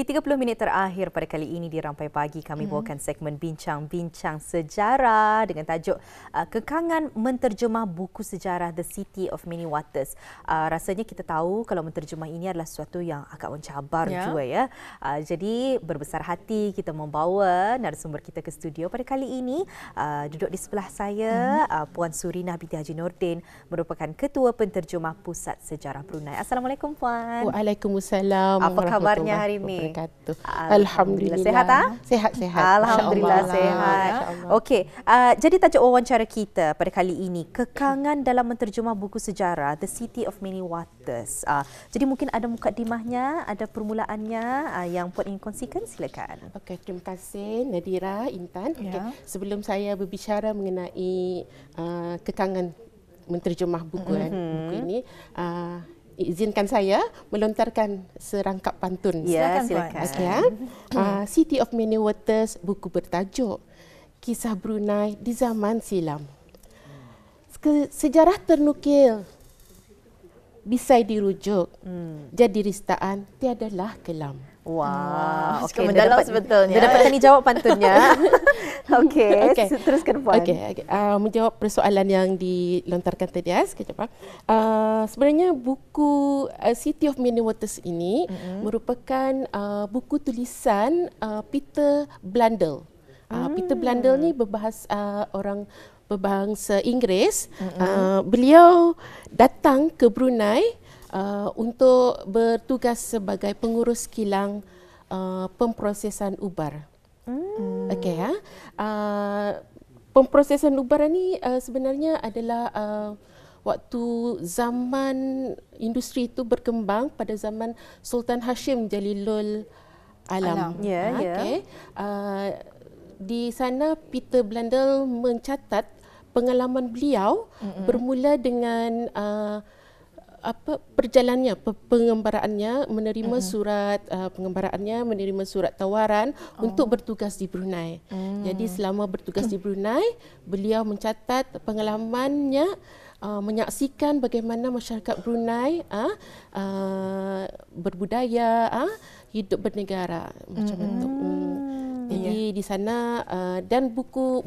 Di 30 minit terakhir pada kali ini di Rampai Pagi, kami bawakan segmen Bincang-Bincang Sejarah dengan tajuk Kekangan Menterjemah Buku Sejarah The City of Many Waters. Rasanya kita tahu kalau menterjemah ini adalah sesuatu yang agak mencabar juga ya. Jadi berbesar hati kita membawa narasumber kita ke studio pada kali ini. Duduk di sebelah saya Puan Surinah binti Haji Nordin, merupakan Ketua Penterjemah Pusat Sejarah Brunei. Assalamualaikum Puan. Waalaikumsalam. Apa kabarnya hari ini? Alhamdulillah. Sehat ah? Sehat-sehat. Alhamdulillah sehat. Okey, jadi tajuk wawancara kita pada kali ini, kekangan dalam menterjemah buku sejarah The City of Many Waters. Jadi mungkin ada mukadimahnya, ada permulaannya yang Puan ingin kongsikan, silakan. Okey, terima kasih Nadira, Intan. Okay. Sebelum saya berbicara mengenai kekangan menterjemah buku ini, izinkan saya melontarkan serangkap pantun. Ya, silakan. Okay, City of Many Waters, buku bertajuk Kisah Brunei di Zaman Silam. Sejarah ternukil, bisai dirujuk, jadi ristaan tiadalah kelam. Wah, okey, mendalam sebetulnya. Dia dapat tanya jawab pantunnya. Okey, teruskan Puan. Okey, menjawab persoalan yang dilontarkan tadi sekejap. Sebenarnya buku City of Many Waters ini merupakan buku tulisan Peter Blundell. Peter Blundell ni orang berbangsa Inggeris. Beliau datang ke Brunei untuk bertugas sebagai pengurus kilang pemprosesan ubar. Okey, pemprosesan ubar ni sebenarnya adalah waktu zaman industri itu berkembang pada zaman Sultan Hashim Jalilul Alam. Okay. Di sana Peter Blundell mencatat pengalaman beliau bermula dengan perjalanannya, pengembaraannya, menerima surat pengembaraannya, menerima surat tawaran untuk bertugas di Brunei. Jadi selama bertugas di Brunei, beliau mencatat pengalamannya, menyaksikan bagaimana masyarakat Brunei berbudaya, hidup bernegara macam itu. Jadi di sana dan buku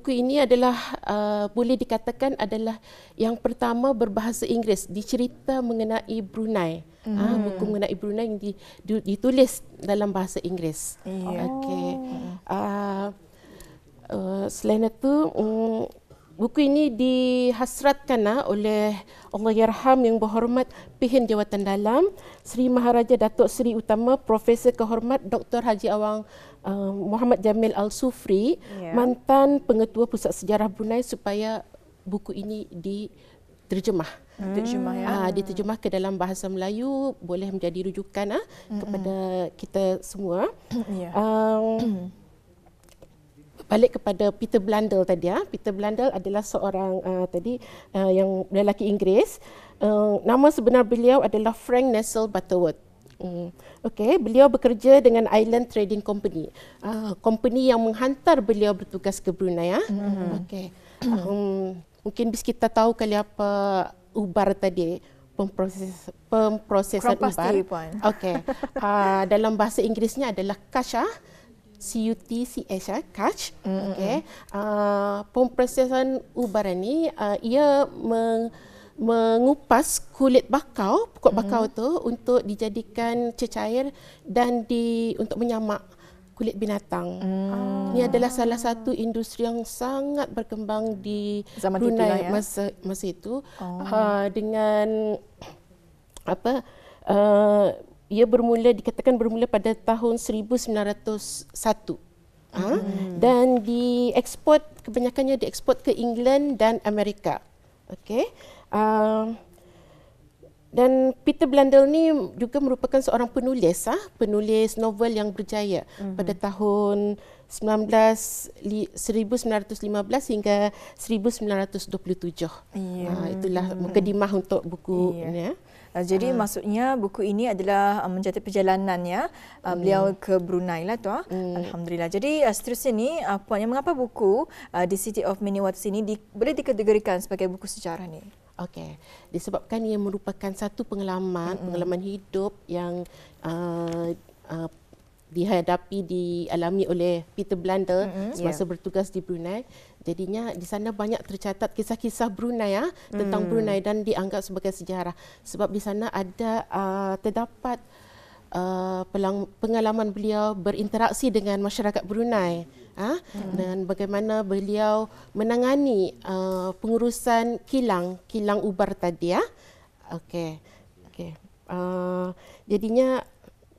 ini adalah boleh dikatakan adalah yang pertama berbahasa Inggeris, dicerita mengenai Brunei. Buku mengenai Brunei yang ditulis dalam bahasa Inggeris. Okey. Selain itu, buku ini dihasratkan oleh Allahyarham yang berhormat Pihin Jawatan Dalam Seri Maharaja Datuk Seri Utama Profesor Kehormat Dr. Haji Awang Muhammad Jamil Al-Sufri, mantan Pengetua Pusat Sejarah Brunei, supaya buku ini diterjemah. Diterjemah ke dalam bahasa Melayu, boleh menjadi rujukan kepada kita semua. Balik kepada Peter Blundell tadi. Peter Blundell adalah seorang yang lelaki Inggeris. Nama sebenar beliau adalah Frank Nestle Butterworth. Okey, beliau bekerja dengan Island Trading Company. Company yang menghantar beliau bertugas ke Brunei. Okey. Mungkin kita tahu kali apa ubar tadi, pemprosesan ubar. Okey. Dalam bahasa Inggerisnya adalah cash. CUTCH, catch. Okay. Pemprosesan ubar ini ia mengupas kulit bakau, pokok bakau tu untuk dijadikan cecair dan untuk menyamak kulit binatang. Ini adalah salah satu industri yang sangat berkembang di zaman Brunei masa itu. Dengan ia dikatakan bermula pada tahun 1901. Dan kebanyakannya dieksport ke England dan Amerika. Okey. Dan Peter Blundell ni juga merupakan seorang penulis novel yang berjaya pada tahun 1915 hingga 1927. Itulah mukadimah untuk buku ini. Jadi maksudnya buku ini adalah mencatat perjalanannya beliau ke Brunei lah tu. Alhamdulillah. Jadi seterusnya ni Puan, mengapa buku The City of Many Waters ini boleh dikategorikan sebagai buku sejarah ni? Okey, disebabkan ia merupakan satu pengalaman hidup yang dialami oleh Peter Blundell semasa bertugas di Brunei. Jadinya di sana banyak tercatat kisah-kisah Brunei tentang Brunei dan dianggap sebagai sejarah. Sebab di sana ada terdapat pengalaman beliau berinteraksi dengan masyarakat Brunei. Dan bagaimana beliau menangani pengurusan kilang ubar tadi. Okey. Jadinya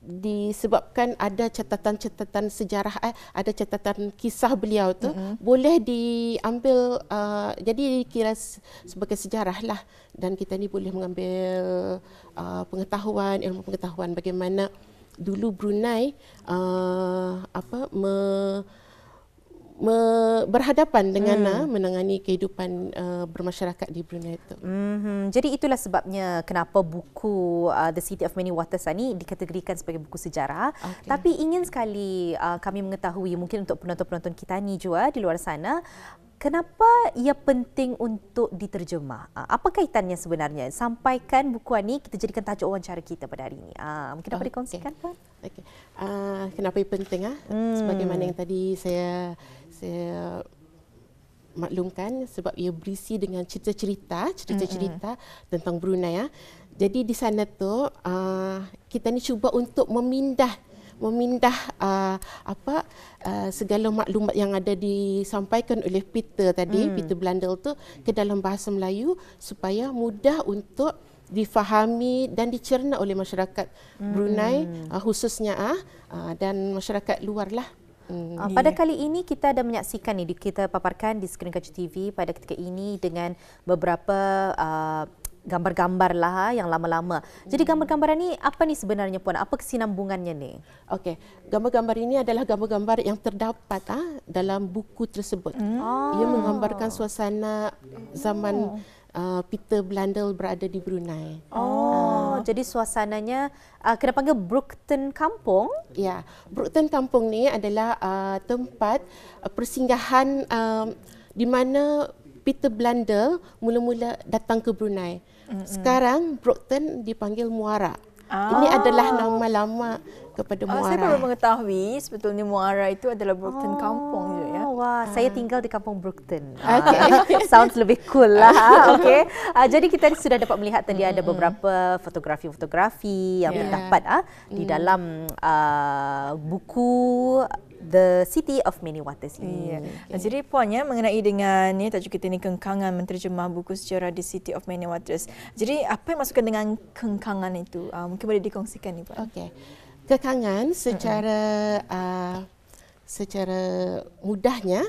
disebabkan ada catatan-catatan sejarah, ada catatan kisah beliau tu boleh diambil, jadi dikira sebagai sejarah lah, dan kita ni boleh mengambil ilmu pengetahuan bagaimana dulu Brunei berhadapan dengan menangani kehidupan bermasyarakat di Brunei itu. Jadi itulah sebabnya kenapa buku The City of Many Waters ni dikategorikan sebagai buku sejarah. Okay. Tapi ingin sekali kami mengetahui, mungkin untuk penonton-penonton kita ni juga di luar sana, kenapa ia penting untuk diterjemah? Apa kaitannya sebenarnya? Sampaikan buku ini, kita jadikan tajuk wawancara kita pada hari ini. Mungkin dapat dikongsikan, Puan? Okay. Kenapa ia penting? Sebagaimana yang tadi saya maklumkan, sebab ia berisi dengan cerita-cerita tentang Brunei. Jadi di sana tu kita ni cuba untuk memindah segala maklumat yang ada disampaikan oleh Peter Blundell tu ke dalam bahasa Melayu supaya mudah untuk difahami dan dicerna oleh masyarakat Brunei, khususnya dan masyarakat luar lah. Pada kali ini kita ada menyaksikan kita paparkan di skrin Kaju TV pada ketika ini dengan beberapa gambar-gambar lah yang lama-lama. Jadi gambar-gambar ni apa ni sebenarnya, Puan? Apa kesinambungannya ni? Okey, gambar-gambar ini adalah gambar-gambar yang terdapat dalam buku tersebut. Ia menggambarkan suasana zaman Peter Blundell berada di Brunei. Jadi suasananya kena panggil Brookton Kampung? Ya, Brookton Kampung ni adalah tempat persinggahan di mana Peter Blundell mula-mula datang ke Brunei. Sekarang Brookton dipanggil Muara. Ini adalah nama lama kepada Muara. Saya baru mengetahui sebetulnya Muara itu adalah Brookton Kampung je ya. Wah, saya tinggal di Kampung Brookton. Sounds lebih cool lah. Okey. Jadi kita sudah dapat melihat tadi ada beberapa fotografi yang terdapat di dalam buku The City of Many Waters ini. Jadi puannya mengenai dengan tajuk kita ni, kengkangan menterjemah buku sejarah The City of Many Waters. Jadi apa yang masukkan dengan kengkangan itu? Mungkin boleh dikongsikan ni, Puan. Okey. Kekangan secara mudahnya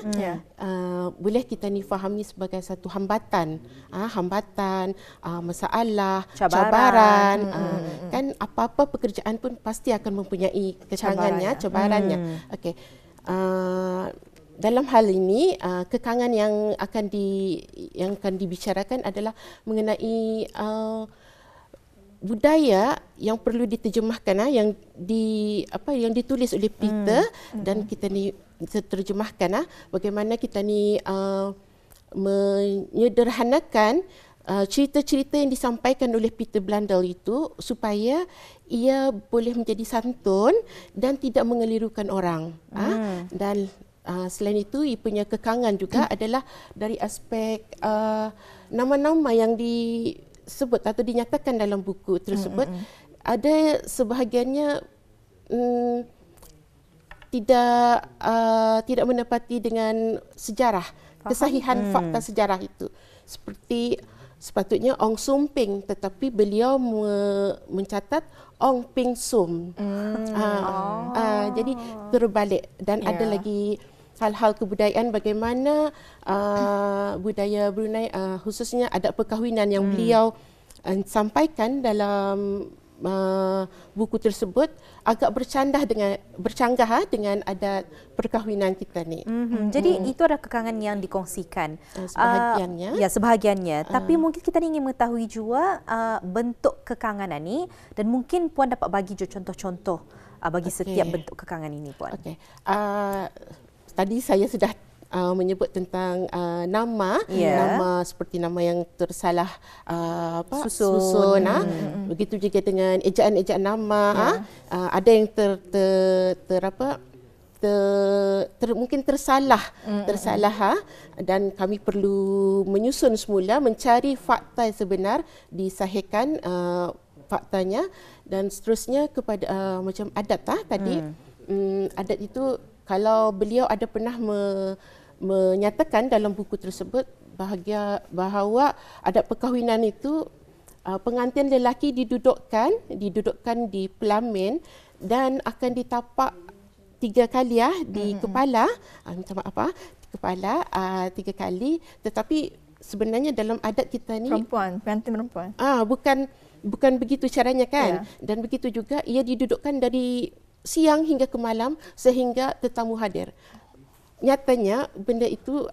boleh kita ni fahami sebagai satu hambatan, masalah, cabaran. Kan apa-apa pekerjaan pun pasti akan mempunyai kekangannya, cabarannya. Okey. Dalam hal ini kekangan yang akan dibicarakan adalah mengenai budaya yang perlu diterjemahkan, yang ditulis oleh Peter dan kita ni terjemahkan, bagaimana kita ni menyederhanakan cerita-cerita yang disampaikan oleh Peter Blundell itu supaya ia boleh menjadi santun dan tidak mengelirukan orang. Dan selain itu, ia punya kekangan juga adalah dari aspek nama-nama yang disebut atau dinyatakan dalam buku tersebut. Ada sebahagiannya tidak menepati dengan sejarah, kesahihan fakta sejarah itu. Seperti sepatutnya Ong Sum Ping, tetapi beliau mencatat Ong Ping Sum. Jadi terbalik. Dan ada lagi hal-hal kebudayaan, bagaimana budaya Brunei, khususnya adat perkahwinan yang beliau sampaikan dalam buku tersebut agak bercanggah dengan adat perkahwinan kita ni. Jadi itu adalah kekangan yang dikongsikan. Sebahagiannya. Sebahagiannya. Tapi mungkin kita ingin mengetahui juga bentuk kekangan ini, dan mungkin Puan dapat bagi contoh-contoh bagi setiap bentuk kekangan ini, Puan. Tadi saya sudah menyebut tentang nama, nama seperti nama yang tersalah susun. Begitu juga dengan ejaan-ejaan nama. Ada yang mungkin tersalah, dan kami perlu menyusun semula, mencari fakta yang sebenar, disahihkan faktanya, dan seterusnya kepada macam adat tadi. Adat itu kalau beliau ada pernah menyatakan dalam buku tersebut bahawa adat perkahwinan itu pengantin lelaki didudukkan di pelamin dan akan ditapak 3 kali di kepala, minta maaf kepala 3 kali, tetapi sebenarnya dalam adat kita ni pengantin perempuan. Bukan begitu caranya kan. Dan begitu juga ia didudukkan dari siang hingga ke malam sehingga tetamu hadir. Nyatanya benda itu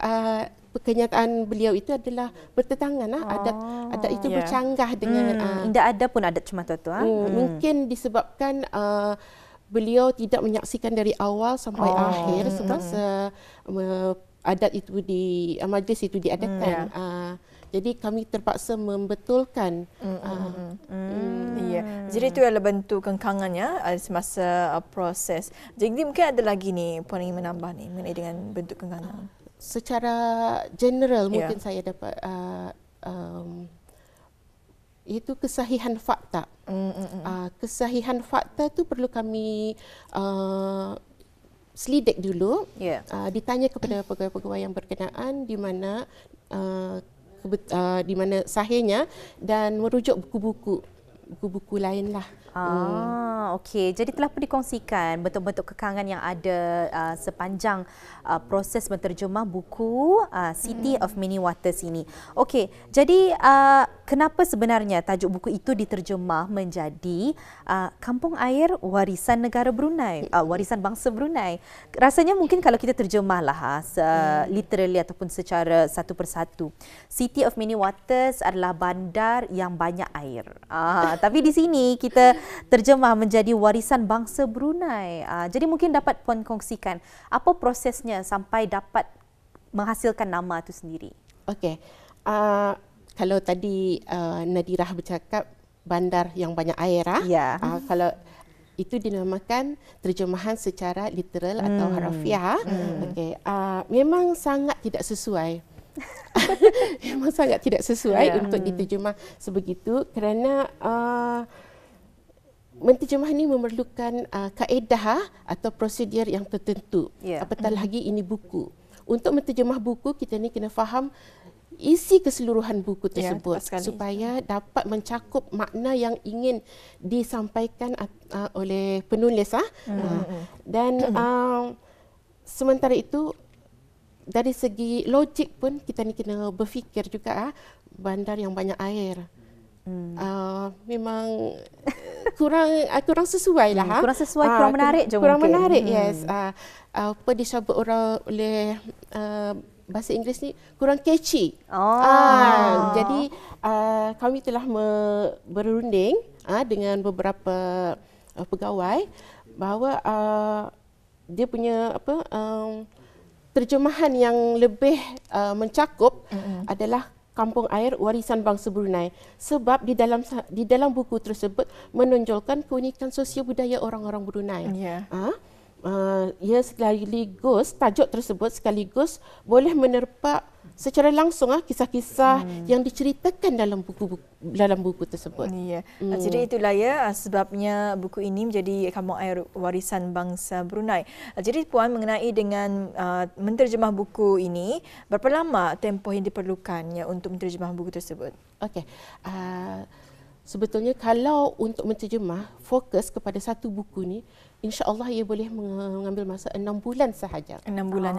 kenyataan beliau itu adalah bertentangan adat itu bercanggah dengan tidak ada pun adat cuma tu. Mungkin disebabkan beliau tidak menyaksikan dari awal sampai akhir sebab adat itu majlis itu diadakan. Jadi kami terpaksa membetulkan. Jadi itu adalah bentuk kengkangannya semasa proses. Jadi mungkin ada lagi ni puan ingin menambah ni mengenai dengan bentuk kengkangan. Secara general mungkin saya dapat itu kesahihan fakta. Kesahihan fakta tu perlu kami selidik dulu. Ditanya kepada pegawai-pegawai yang berkenaan di mana sahihnya, dan merujuk buku-buku lain lah. Okey. Jadi telah pun dikongsikan bentuk-bentuk kekangan yang ada sepanjang proses menterjemah buku City of Many Waters ini. Okey. Jadi kenapa sebenarnya tajuk buku itu diterjemah menjadi Kampung Air Warisan Negara Brunei, Warisan Bangsa Brunei? Rasanya mungkin kalau kita terjemahlah literally ataupun secara satu persatu, City of Many Waters adalah bandar yang banyak air. Tapi di sini kita terjemah menjadi Warisan Bangsa Brunei. Jadi mungkin dapat puan kongsikan apa prosesnya sampai dapat menghasilkan nama itu sendiri. Okey. Kalau tadi Nadirah bercakap bandar yang banyak air, kalau itu dinamakan terjemahan secara literal atau harafiah. Okey. Memang sangat tidak sesuai. Memang sangat tidak sesuai untuk diterjemah sebegitu, kerana menterjemah ini memerlukan kaedah atau prosedur yang tertentu. Apatah lagi ini buku. Untuk menterjemah buku, kita ni kena faham isi keseluruhan buku tersebut supaya dapat mencakup makna yang ingin disampaikan oleh penulis. Dan sementara itu, dari segi logik pun kita ni kena berfikir juga bandar yang banyak air. Memang kurang sesuai lah. Kurang sesuai, kurang menarik je kurang mungkin. Menarik, yes. Apa disebut oleh bahasa Inggeris ni kurang catchy. Jadi kami telah berunding dengan beberapa pegawai bahawa dia punya terjemahan yang lebih mencakup adalah Kampung Air Warisan Bangsa Brunei, sebab di dalam buku tersebut menonjolkan keunikan sosial budaya orang-orang Brunei. Ia sekaligus, tajuk tersebut sekaligus boleh menerpa secara langsung kisah-kisah yang diceritakan dalam buku tersebut. Jadi itulah sebabnya buku ini menjadi Kampung Air Warisan Bangsa Brunei. Jadi puan mengenai dengan menterjemah buku ini, berapa lama tempoh yang diperlukan untuk menterjemah buku tersebut? Okey. Sebetulnya kalau untuk menterjemah fokus kepada satu buku ni, insya-Allah ia boleh mengambil masa 6 bulan sahaja. 6 bulan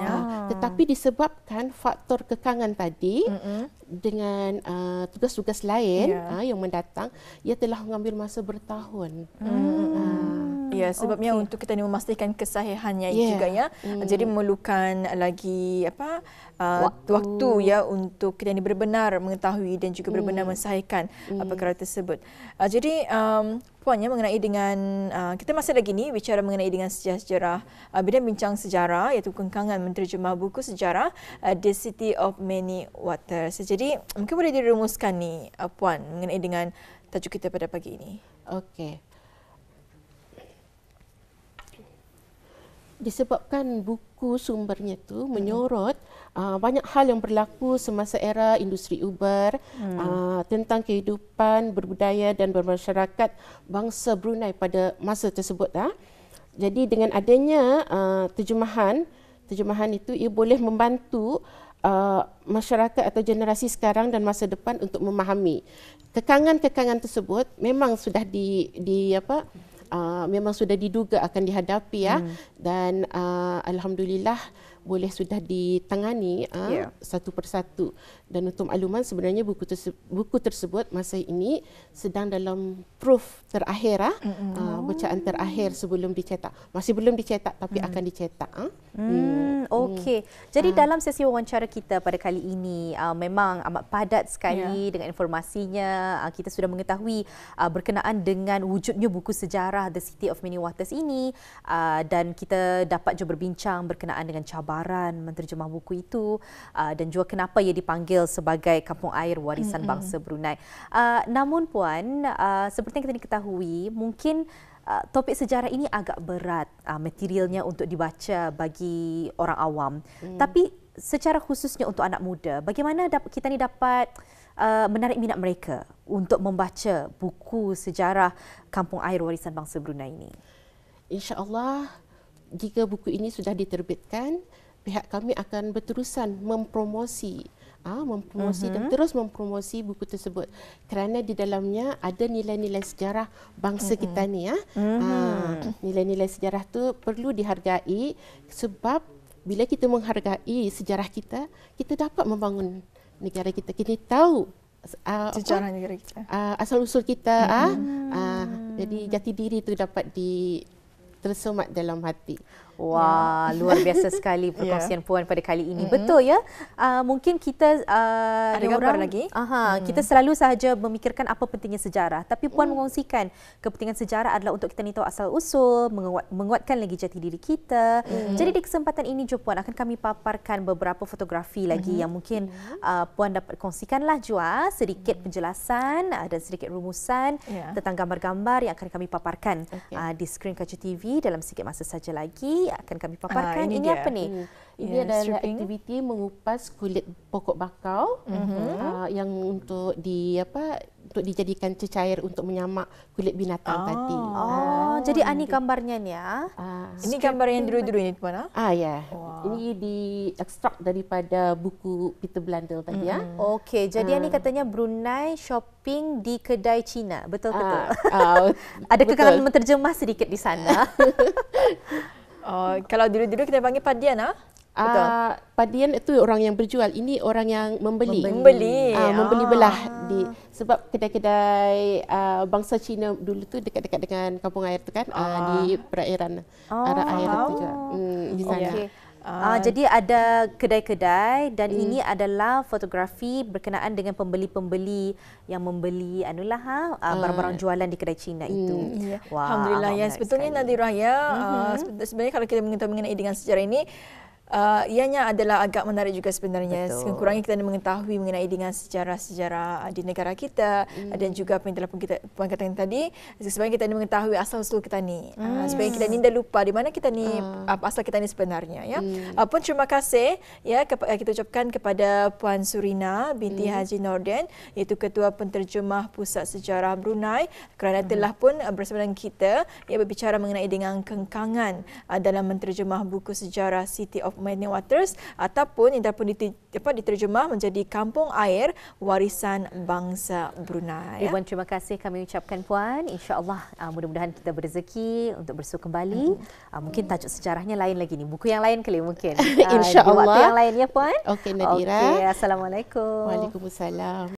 Tetapi disebabkan faktor kekangan tadi dengan tugas-tugas lain yang mendatang, ia telah mengambil masa bertahun. Ya, sebabnya untuk kita ni memastikan kesahihannya juga ya. Jadi memerlukan lagi waktu ya untuk kita ni benar-benar mengetahui dan juga benar-benar mensahihkan perkara tersebut. Jadi puannya mengenai dengan kita masih lagi ni bicara mengenai dengan sejarah bidang bincang sejarah iaitu kengkangan menterjemah buku sejarah The City of Many Waters. Jadi mungkin boleh dirumuskan ni puan mengenai dengan tajuk kita pada pagi ini. Okey. Disebabkan buku sumbernya tu menyorot banyak hal yang berlaku semasa era industri Uber tentang kehidupan berbudaya dan bermasyarakat bangsa Brunei pada masa tersebut. Jadi dengan adanya terjemahan itu ia boleh membantu masyarakat atau generasi sekarang dan masa depan untuk memahami kekangan-kekangan tersebut memang sudah memang sudah diduga akan dihadapi dan alhamdulillah boleh sudah ditangani satu persatu. Dan untuk makluman sebenarnya buku tersebut masa ini sedang dalam proof terakhir bacaan terakhir sebelum dicetak. Masih belum dicetak tapi akan dicetak. Okey. Jadi dalam sesi wawancara kita pada kali ini memang amat padat sekali dengan informasinya. Kita sudah mengetahui berkenaan dengan wujudnya buku sejarah The City of Many Waters ini dan kita dapat juga berbincang berkenaan dengan cabaran menterjemah buku itu dan juga kenapa ia dipanggil sebagai kampung air warisan bangsa Brunei. Namun puan, seperti yang kita diketahui, mungkin topik sejarah ini agak berat materialnya untuk dibaca bagi orang awam. Tapi secara khususnya untuk anak muda, bagaimana kita ni dapat menarik minat mereka untuk membaca buku sejarah kampung air warisan bangsa Brunei ini? InsyaAllah, jika buku ini sudah diterbitkan, pihak kami akan berterusan mempromosi dan terus mempromosi buku tersebut kerana di dalamnya ada nilai-nilai sejarah bangsa kita ni nilai-nilai sejarah tu perlu dihargai sebab bila kita menghargai sejarah kita dapat membangun negara kita. Kita tahu sejarah negara kita, asal usul kita jadi jati diri tu dapat tersemat dalam hati. Wah, luar biasa sekali perkongsian puan pada kali ini. Betul ya? Mungkin kita ada gambar lagi. Kita selalu sahaja memikirkan apa pentingnya sejarah, tapi puan mengongsikan kepentingan sejarah adalah untuk kita ni tahu asal usul, menguatkan lagi jati diri kita. Jadi di kesempatan ini puan akan kami paparkan beberapa fotografi lagi yang mungkin puan dapat kongsikanlah Jua sedikit penjelasan dan sedikit rumusan tentang gambar-gambar yang akan kami paparkan di skrin Kaca TV dalam sikit masa saja lagi. Akan kami paparkan. Ini apa ni? Ini adalah aktiviti mengupas kulit pokok bakau yang untuk dijadikan cecair untuk menyamak kulit binatang tadi. Jadi ani gambarnya ni ini gambar yang dulu-dulu ini puan ya. Ini diekstrak daripada buku Peter Blundell tadi Okey, jadi ani katanya Brunei shopping di kedai Cina. Betul-betul. Ada kekangan menterjemah sedikit di sana. Kalau dulu-dulu kita panggil padian betul. Padian itu orang yang berjual. Ini orang yang membeli belah sebab kedai-kedai bangsa Cina dulu tu dekat-dekat dengan kampung air tu kan di perairan arah air tu juga di sana. Jadi ada kedai-kedai dan ini adalah fotografi berkenaan dengan pembeli-pembeli yang membeli barang-barang jualan di kedai Cina itu. Wah, alhamdulillah ya. Sebetulnya Nadirah ya, sebenarnya kalau kita mengetahui mengenai dengan sejarah ini, ianya adalah agak menarik juga sebenarnya. Kurangnya kita mengetahui mengenai dengan sejarah-sejarah di negara kita dan juga apa yang telah puan katakan tadi, supaya kita mengetahui asal-usul kita ni, supaya kita ni tidak lupa di mana kita ni, asal kita ni sebenarnya ya. Pun terima kasih ya kita ucapkan kepada Puan Surina binti Haji Norden, iaitu Ketua Penterjemah Pusat Sejarah Brunei, kerana telah pun bersama dengan kita berbicara mengenai dengan kengkangan dalam menterjemah buku sejarah City of Many Waters ataupun yang dapat diterjemah menjadi kampung air warisan bangsa Brunei. Puan, terima kasih kami ucapkan Puan. InsyaAllah mudah-mudahan kita berzeki untuk bersua kembali. Mungkin tajuk sejarahnya lain lagi ni. Buku yang lain kali mungkin. InsyaAllah. Di waktu yang lain ya Puan. Okey Nadira. Assalamualaikum. Waalaikumsalam.